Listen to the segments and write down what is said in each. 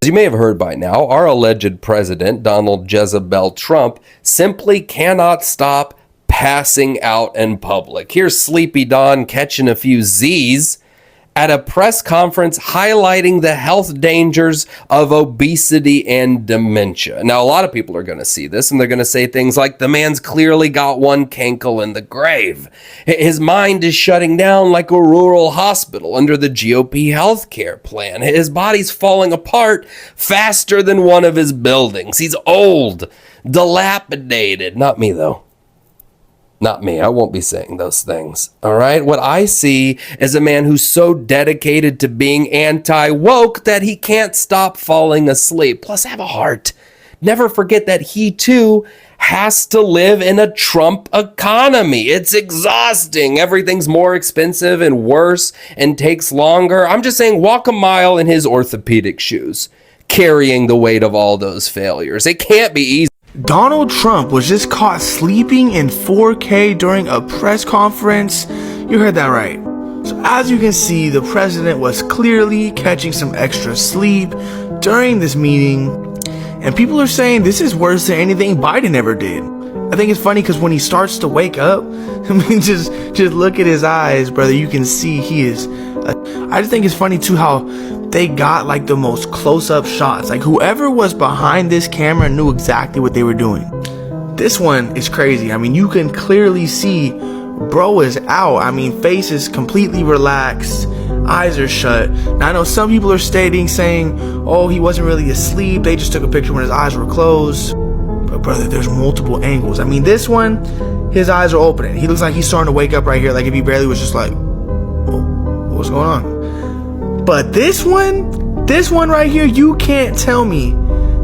As you may have heard by now, our alleged president, Donald Jezebel Trump, simply cannot stop passing out in public. Here's Sleepy Don catching a few Z's at a press conference highlighting the health dangers of obesity and dementia. Now, a lot of people are going to see this and they're going to say things like, the man's clearly got one cankle in the grave. His mind is shutting down like a rural hospital under the GOP healthcare plan. His body's falling apart faster than one of his buildings. He's old, dilapidated. Not me, though. Not me. I won't be saying those things. All right. What I see is a man who's so dedicated to being anti-woke that he can't stop falling asleep. Plus, have a heart. Never forget that he too has to live in a Trump economy. It's exhausting. Everything's more expensive and worse and takes longer. I'm just saying, walk a mile in his orthopedic shoes, carrying the weight of all those failures. It can't be easy. Donald Trump was just caught sleeping in 4K during a press conference. You heard that right. So as you can see, the president was clearly catching some extra sleep during this meeting. And people are saying this is worse than anything Biden ever did. I think it's funny because when he starts to wake up, I mean, just look at his eyes, brother. You can see he is. I just think it's funny too how they got like the most close-up shots. Like whoever was behind this camera knew exactly what they were doing. This one is crazy. I mean, you can clearly see bro is out. I mean, face is completely relaxed, eyes are shut. Now I know some people are saying, oh, he wasn't really asleep. They just took a picture when his eyes were closed. But brother, there's multiple angles. I mean, this one, his eyes are opening. He looks like he's starting to wake up right here. Like if he barely was just like, what's going on? But this one right here, you can't tell me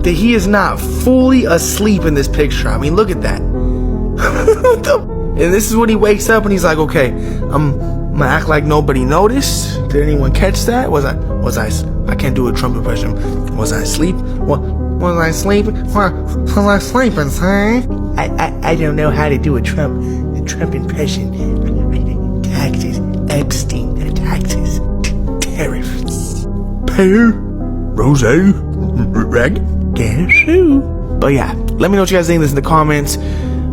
that he is not fully asleep in this picture. I mean, look at that. And this is when he wakes up and he's like, okay, I'm gonna act like nobody noticed. Did anyone catch that? I can't do a Trump impression. Was I asleep? Was I sleeping? Was I sleeping, huh? I don't know how to do a Trump impression. Taxes, Epstein, taxes, tariffs, pear, rose, reg, cashew. But yeah, let me know what you guys think of this in the comments.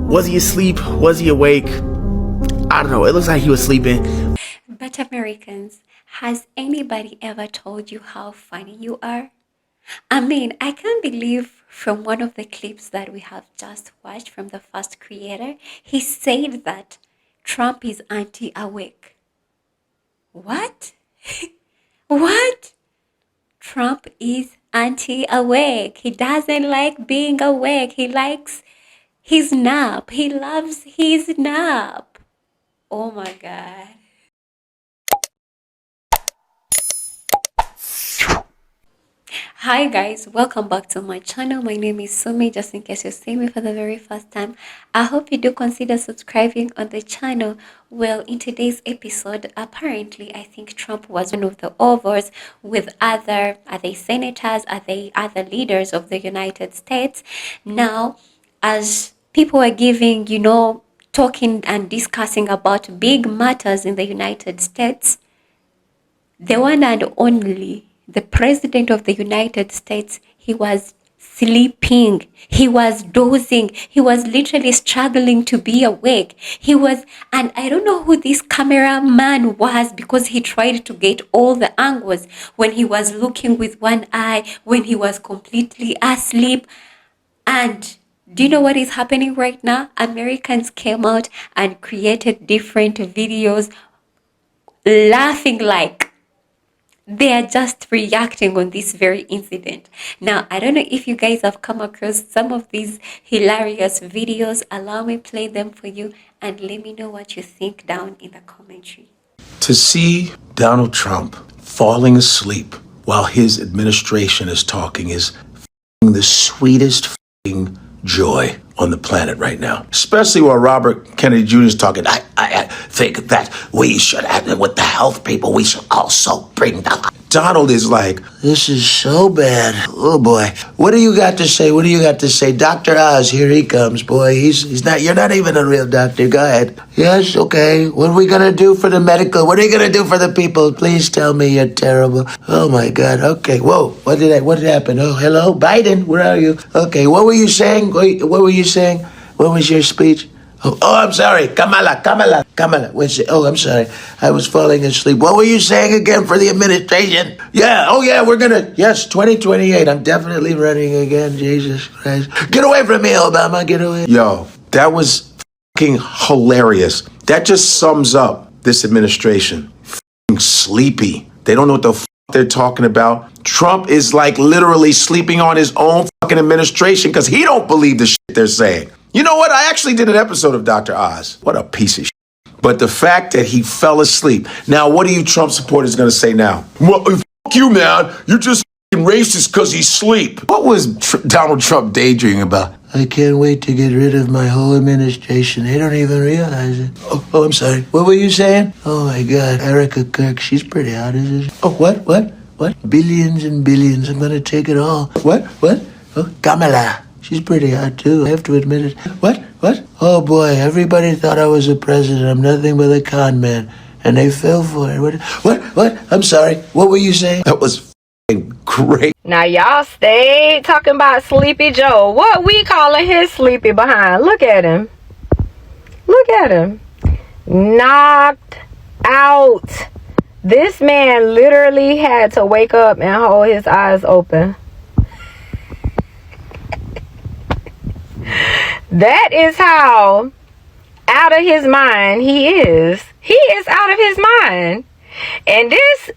Was he asleep? Was he awake? I don't know. It looks like he was sleeping. But Americans, has anybody ever told you how funny you are? I mean, I can't believe from one of the clips that we have just watched from the first creator, he said that Trump is anti-awake. What? What? Trump is anti-awake. He doesn't like being awake. He likes his nap. He loves his nap. Oh my God. Hi guys, welcome back to my channel. My name is Sumi. Just in case you're seeing me for the very first time, I hope you do consider subscribing on the channel. Well, in today's episode, apparently I think Trump was one of the overs with other senators, other leaders of the United States. Now, as people are giving, talking and discussing about big matters in the United States, the one and only, the president of the United States, he was sleeping. He was dozing. He was literally struggling to be awake. And I don't know who this cameraman was, because he tried to get all the angles when he was looking with one eye, when he was completely asleep. And do you know what is happening right now? Americans came out and created different videos laughing like they are just reacting on this very incident. Now, I don't know if you guys have come across some of these hilarious videos. Allow me play them for you and let me know what you think down in the commentary. To see Donald Trump falling asleep while his administration is talking is the sweetest joy on the planet right now. Especially while Robert Kennedy Jr. is talking. I think that we should have, with the health people, we should also bring the... Donald is like, this is so bad. Oh boy. What do you got to say? What do you got to say? Dr. Oz, here he comes, boy. He's not, you're not even a real doctor. Go ahead. Yes, okay. What are we gonna do for the medical? What are you gonna do for the people? Please tell me you're terrible. Oh my God. Okay. Whoa. What did happen? Oh, hello? Biden, where are you? Okay. What were you saying? Wait, what were you saying? What was your speech? Oh, I'm sorry. Kamala. Oh, I'm sorry. I was falling asleep. What were you saying again for the administration? Yeah. Oh, yeah, yes, 2028. I'm definitely running again. Jesus Christ. Get away from me, Obama. Get away. Yo, that was fucking hilarious. That just sums up this administration. Fucking sleepy. They don't know what the fuck they're talking about. Trump is like literally sleeping on his own fucking administration because he don't believe the shit they're saying. You know what? I actually did an episode of Dr. Oz. What a piece of shit. But the fact that he fell asleep. Now, what are you Trump supporters going to say now? Well, fuck you, man. You're just racist because he's asleep. What was Donald Trump daydreaming about? I can't wait to get rid of my whole administration. They don't even realize it. Oh, I'm sorry. What were you saying? Oh, my God. Erica Kirk. She's pretty hot, isn't she? Oh, what? Billions and billions. I'm going to take it all. What? Oh, Kamala. She's pretty hot, too. I have to admit it. What? Oh, boy. Everybody thought I was a president. I'm nothing but a con man. And they fell for it. What? I'm sorry. What were you saying? That was great. Now, y'all stay talking about Sleepy Joe. What we calling his sleepy behind? Look at him. Knocked out. This man literally had to wake up and hold his eyes open. That is how out of his mind he is. He is out of his mind. And this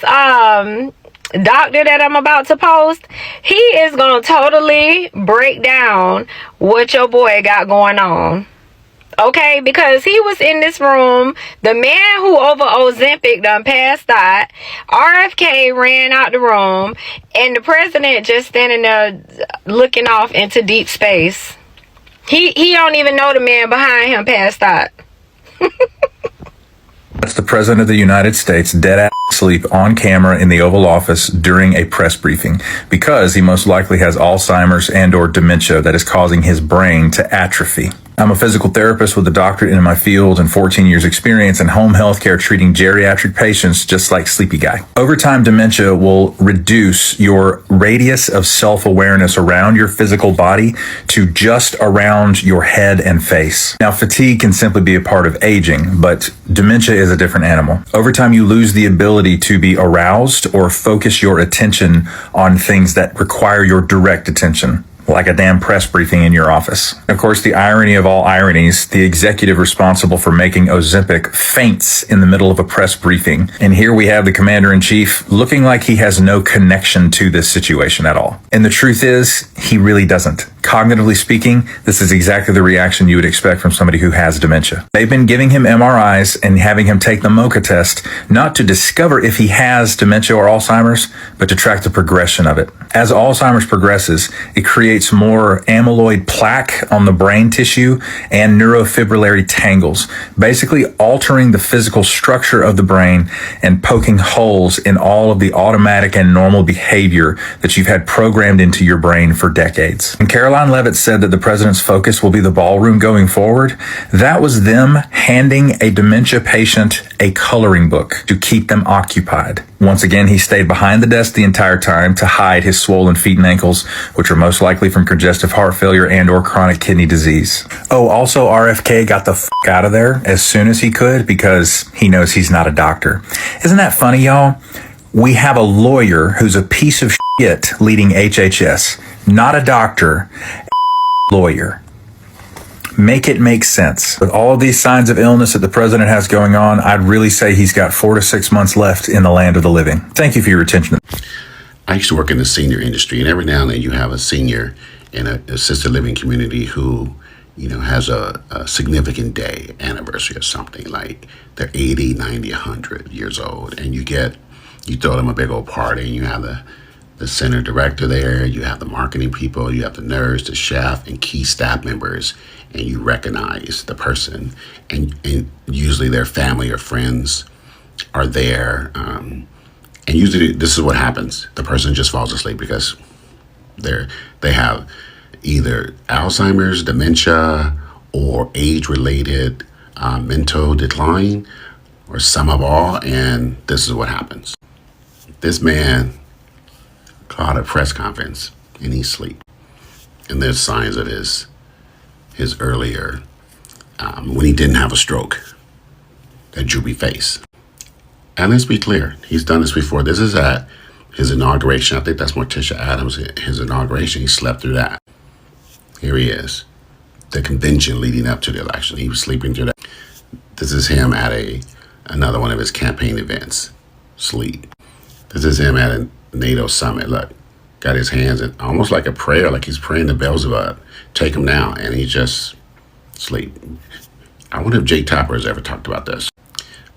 doctor that I'm about to post, he is going to totally break down what your boy got going on. Okay, because he was in this room. The man who over Ozempic done passed out. RFK ran out the room. And the president just standing there looking off into deep space. He don't even know the man behind him passed out. That's the President of the United States dead ass asleep on camera in the Oval Office during a press briefing because he most likely has Alzheimer's and or dementia that is causing his brain to atrophy. I'm a physical therapist with a doctorate in my field and 14 years experience in home health care treating geriatric patients just like Sleepy Guy. Over time, dementia will reduce your radius of self-awareness around your physical body to just around your head and face. Now, fatigue can simply be a part of aging, but dementia is a different animal. Over time, you lose the ability to be aroused or focus your attention on things that require your direct attention, like a damn press briefing in your office. Of course, the irony of all ironies, the executive responsible for making Ozempic faints in the middle of a press briefing. And here we have the commander-in-chief looking like he has no connection to this situation at all. And the truth is, he really doesn't. Cognitively speaking, this is exactly the reaction you would expect from somebody who has dementia. They've been giving him MRIs and having him take the MoCA test, not to discover if he has dementia or Alzheimer's, but to track the progression of it. As Alzheimer's progresses, it creates more amyloid plaque on the brain tissue and neurofibrillary tangles, basically altering the physical structure of the brain and poking holes in all of the automatic and normal behavior that you've had programmed into your brain for decades. And Caroline Leavitt said that the president's focus will be the ballroom going forward. That was them handing a dementia patient a coloring book to keep them occupied. Once again, he stayed behind the desk the entire time to hide his swollen feet and ankles, which are most likely from congestive heart failure and or chronic kidney disease. Oh, also RFK got the fuck out of there as soon as he could because he knows he's not a doctor. Isn't that funny, y'all? We have a lawyer who's a piece of shit leading HHS, not a doctor, a lawyer. Make it make sense. With all of these signs of illness that the president has going on, I'd really say he's got 4 to 6 months left in the land of the living. Thank you for your attention. I used to work in the senior industry, and every now and then you have a senior in a assisted living community who, you know, has a significant day, anniversary or something, like they're 80, 90, 100 years old, and you throw them a big old party, and you have the the center director there, you have the marketing people, you have the nurse, the chef, and key staff members, and you recognize the person, and usually their family or friends are there. And usually this is what happens. The person just falls asleep because they have either Alzheimer's, dementia, or age-related mental decline, or some of all, and this is what happens. This man called a press conference and he's asleep. And there's signs of his earlier, when he didn't have a stroke, that droopy face. And let's be clear, he's done this before. This is at his inauguration. I think that's Morticia Adams, his inauguration. He slept through that. Here he is. The convention leading up to the election. He was sleeping through that. This is him at another one of his campaign events. Sleep. This is him at a NATO summit. Look, got his hands in almost like a prayer, like he's praying to Beelzebub. Take him down, and he just sleep. I wonder if Jake Tapper has ever talked about this.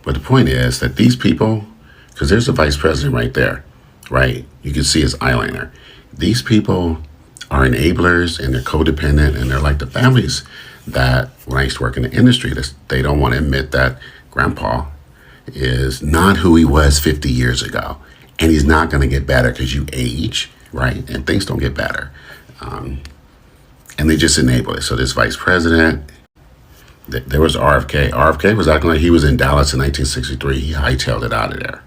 But the point is that these people, because there's the vice president right there, right? You can see his eyeliner. These people are enablers, and they're codependent, and they're like the families that, when I used to work in the industry, they don't want to admit that grandpa is not who he was 50 years ago. And he's not going to get better because you age, right? And things don't get better. And they just enable it. So this vice president, there was RFK. RFK was acting like he was in Dallas in 1963. He hightailed it out of there.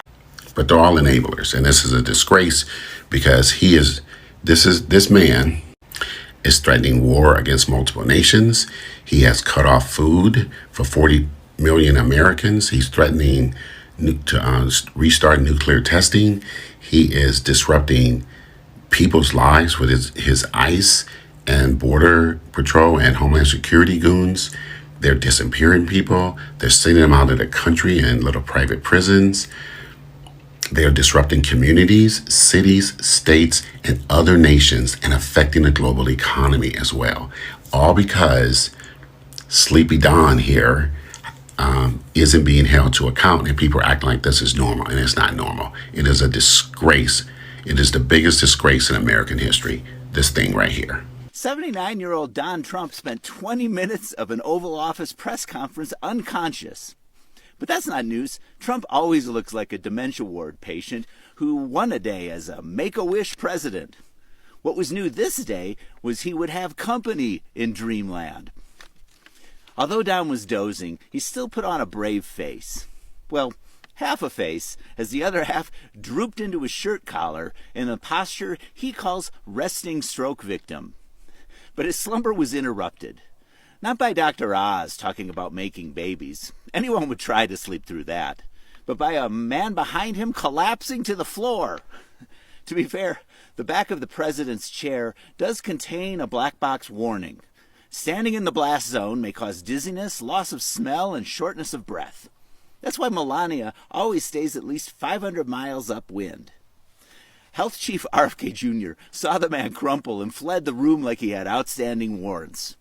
But they're all enablers. And this is a disgrace because this man is threatening war against multiple nations. He has cut off food for 40 million Americans. He's threatening to restart nuclear testing. He is disrupting people's lives with his ICE and Border Patrol and Homeland Security goons. They're disappearing people. They're sending them out of the country in little private prisons. They are disrupting communities, cities, states, and other nations, and affecting the global economy as well. All because Sleepy Don here isn't being held to account, and people are acting like this is normal, and it's not normal. It is a disgrace. It is the biggest disgrace in American history, this thing right here. 79-year-old Don Trump spent 20 minutes of an Oval Office press conference unconscious. But that's not news. Trump always looks like a dementia ward patient who won a day as a Make-A-Wish president. What was new this day was he would have company in Dreamland. Although Don was dozing, he still put on a brave face. Well, half a face, as the other half drooped into his shirt collar in a posture he calls resting stroke victim. But his slumber was interrupted. Not by Dr. Oz talking about making babies. Anyone would try to sleep through that. But by a man behind him collapsing to the floor. To be fair, the back of the president's chair does contain a black box warning. Standing in the blast zone may cause dizziness, loss of smell, and shortness of breath. That's why Melania always stays at least 500 miles upwind. Health Chief RFK Jr. saw the man crumple and fled the room like he had outstanding warrants.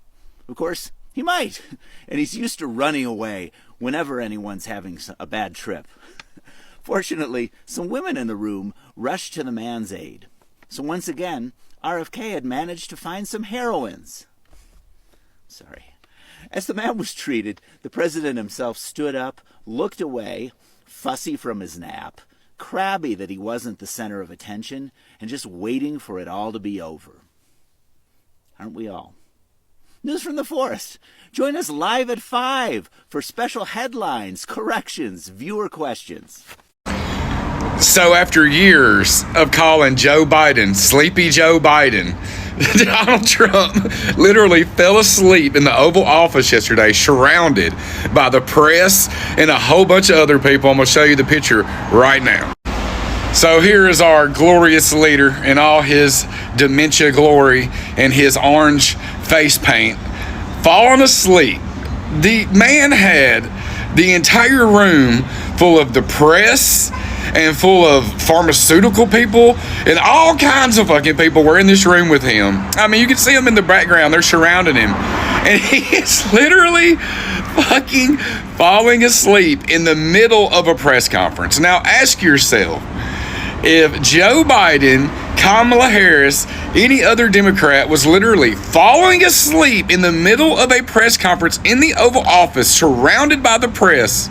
Of course, he might, and he's used to running away whenever anyone's having a bad trip. Fortunately, some women in the room rushed to the man's aid. So once again, RFK had managed to find some heroines. Sorry. As the man was treated, the president himself stood up, looked away, fussy from his nap, crabby that he wasn't the center of attention, and just waiting for it all to be over. Aren't we all? News from the forest. Join us live at 5 for special headlines, corrections, viewer questions. So after years of calling Joe Biden Sleepy Joe Biden, Donald Trump literally fell asleep in the Oval Office yesterday, surrounded by the press and a whole bunch of other people. I'm going to show you the picture right now. So here is our glorious leader in all his dementia glory and his orange face paint, falling asleep. The man had the entire room full of the press and full of pharmaceutical people, and all kinds of fucking people were in this room with him. I mean, you can see them in the background. They're surrounding him. And he is literally fucking falling asleep in the middle of a press conference. Now, ask yourself, if Joe Biden, Kamala Harris, any other Democrat was literally falling asleep in the middle of a press conference in the Oval Office, surrounded by the press,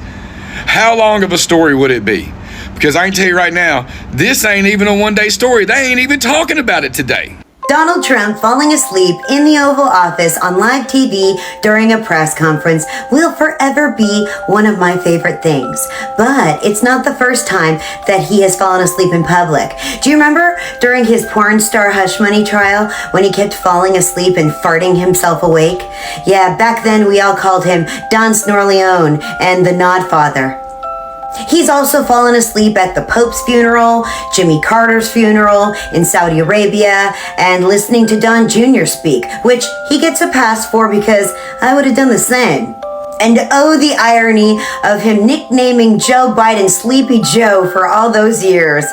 how long of a story would it be? Because I can tell you right now, this ain't even a one-day story. They ain't even talking about it today. Donald Trump falling asleep in the Oval Office on live TV during a press conference will forever be one of my favorite things. But it's not the first time that he has fallen asleep in public. Do you remember during his porn star hush money trial when he kept falling asleep and farting himself awake? Yeah, back then we all called him Don Snorleone and the Nod Father. He's also fallen asleep at the Pope's funeral, Jimmy Carter's funeral in Saudi Arabia, and listening to Don Jr. speak, which he gets a pass for because I would have done the same. And oh, the irony of him nicknaming Joe Biden Sleepy Joe for all those years.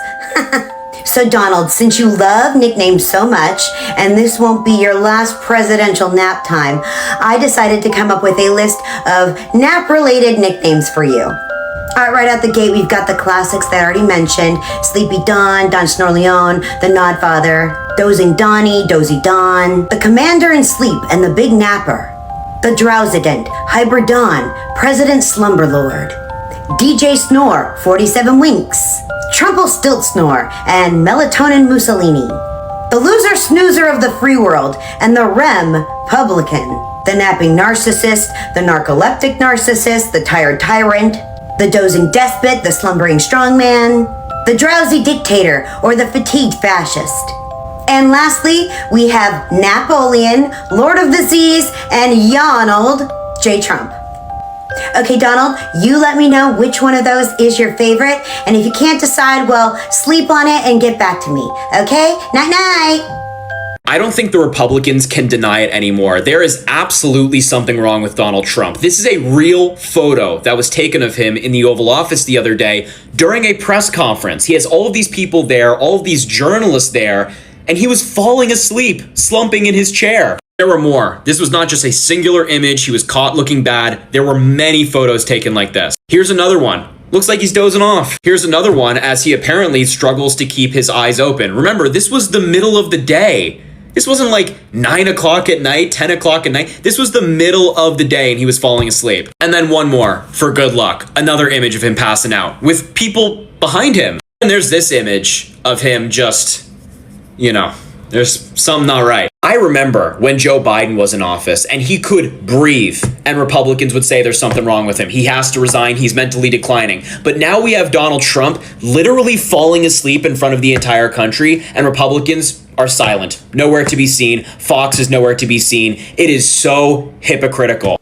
So Donald, since you love nicknames so much, and this won't be your last presidential nap time, I decided to come up with a list of nap-related nicknames for you. All right, right out the gate, we've got the classics that I already mentioned. Sleepy Don, Don Snorleone, the Nod Father, Dozing Donnie, Dozy Don, the Commander in Sleep and the Big Napper, the Drowsident, Hyper Don, President Slumber Lord, DJ Snore, 47 Winks, Trumple Stilt Snore, and Melatonin Mussolini, the Loser Snoozer of the Free World, and the Rem Publican, the Napping Narcissist, the Narcoleptic Narcissist, the Tired Tyrant, the Dozing Despot, the Slumbering Strongman, the Drowsy Dictator, or the Fatigued Fascist. And lastly, we have Napoleon, Lord of the Seas, and Yonald J. Trump. Okay, Donald, you let me know which one of those is your favorite, and if you can't decide, well, sleep on it and get back to me, okay? Night-night! I don't think the Republicans can deny it anymore. There is absolutely something wrong with Donald Trump. This is a real photo that was taken of him in the Oval Office the other day during a press conference. He has all of these people there, all of these journalists there, and he was falling asleep, slumping in his chair. There were more. This was not just a singular image. He was caught looking bad. There were many photos taken like this. Here's another one. Looks like he's dozing off. Here's another one as he apparently struggles to keep his eyes open. Remember, this was the middle of the day. This wasn't like 9 o'clock at night, 10 o'clock at night. This was the middle of the day and he was falling asleep. And then one more for good luck. Another image of him passing out with people behind him. And there's this image of him just, there's something not right. I remember when Joe Biden was in office and he could breathe and Republicans would say there's something wrong with him. He has to resign. He's mentally declining. But now we have Donald Trump literally falling asleep in front of the entire country and Republicans are silent. Nowhere to be seen. Fox is nowhere to be seen. It is so hypocritical.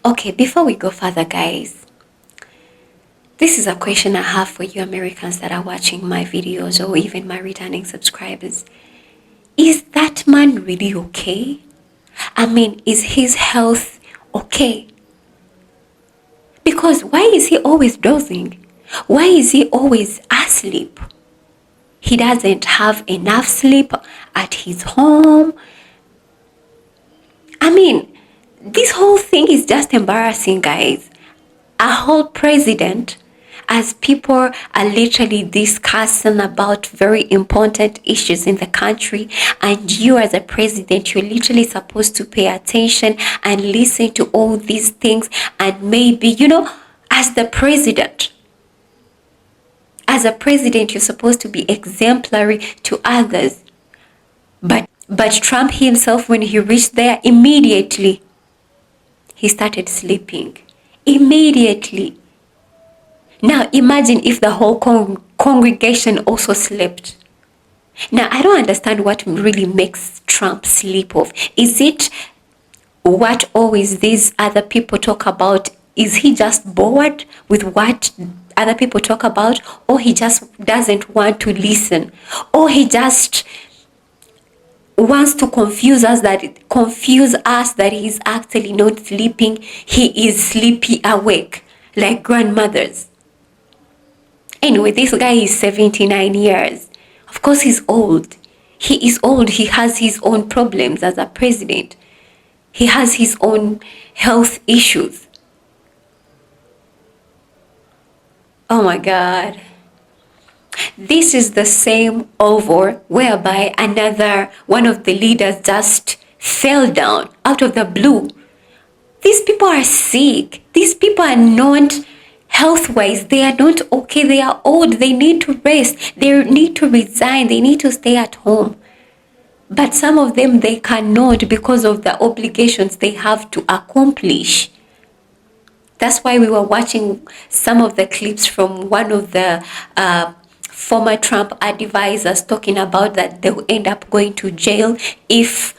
Okay, before we go further, guys, this is a question I have for you Americans that are watching my videos or even my returning subscribers. Is that man really okay? I mean, is his health okay? Because why is he always dozing? Why is he always asleep? He doesn't have enough sleep at his home. I mean, this whole thing is just embarrassing, guys. A whole president, as people are literally discussing about very important issues in the country, and you as a president, you're literally supposed to pay attention and listen to all these things, and maybe, as the president, you're supposed to be exemplary to others. But Trump himself, when he reached there, immediately, he started sleeping. Immediately. Now, imagine if the whole congregation also slept. Now, I don't understand what really makes Trump sleep off. Is it what always these other people talk about? Is he just bored with what other people talk about? Or he just doesn't want to listen? Or he just wants to confuse us that he's actually not sleeping. He is sleepy awake, like grandmothers. Anyway, this guy is 79 years. Of course, he's old. He is old. He has his own problems as a president. He has his own health issues. Oh my God. This is the same Oval whereby another one of the leaders just fell down out of the blue. These people are sick. These people are not health-wise. They are not okay. They are old. They need to rest. They need to resign. They need to stay at home. But some of them, they cannot because of the obligations they have to accomplish. That's why we were watching some of the clips from one of the former Trump advisors talking about that they will end up going to jail if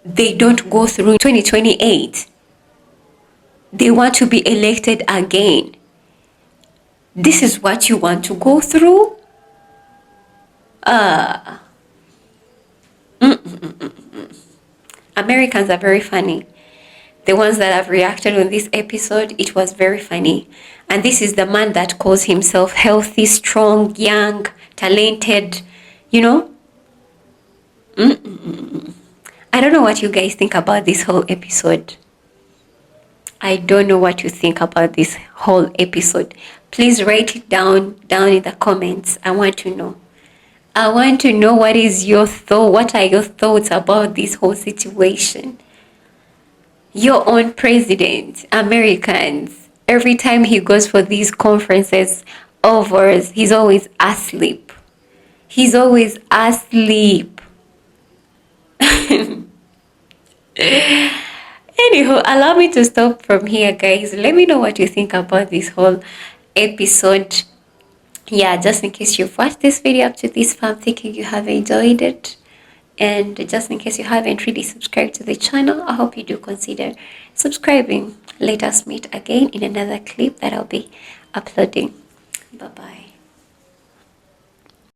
they don't go through 2028. They want to be elected again. This is what you want to go through? Americans are very funny. The ones that have reacted on this episode, it was very funny. And this is the man that calls himself healthy, strong, young, talented, you know? I don't know what you guys think about this whole episode. I don't know what you think about this whole episode. Please write it down in the comments. I want to know. I want to know what is your thought. What are your thoughts about this whole situation? Your own president, Americans, every time he goes for these conferences, overs, he's always asleep. He's always asleep. Anywho, allow me to stop from here, guys. Let me know what you think about this whole episode. Yeah, just in case you've watched this video up to this far, I'm thinking you have enjoyed it. And just in case you haven't really subscribed to the channel, I hope you do consider subscribing. Let us meet again in another clip that I'll be uploading. Bye-bye.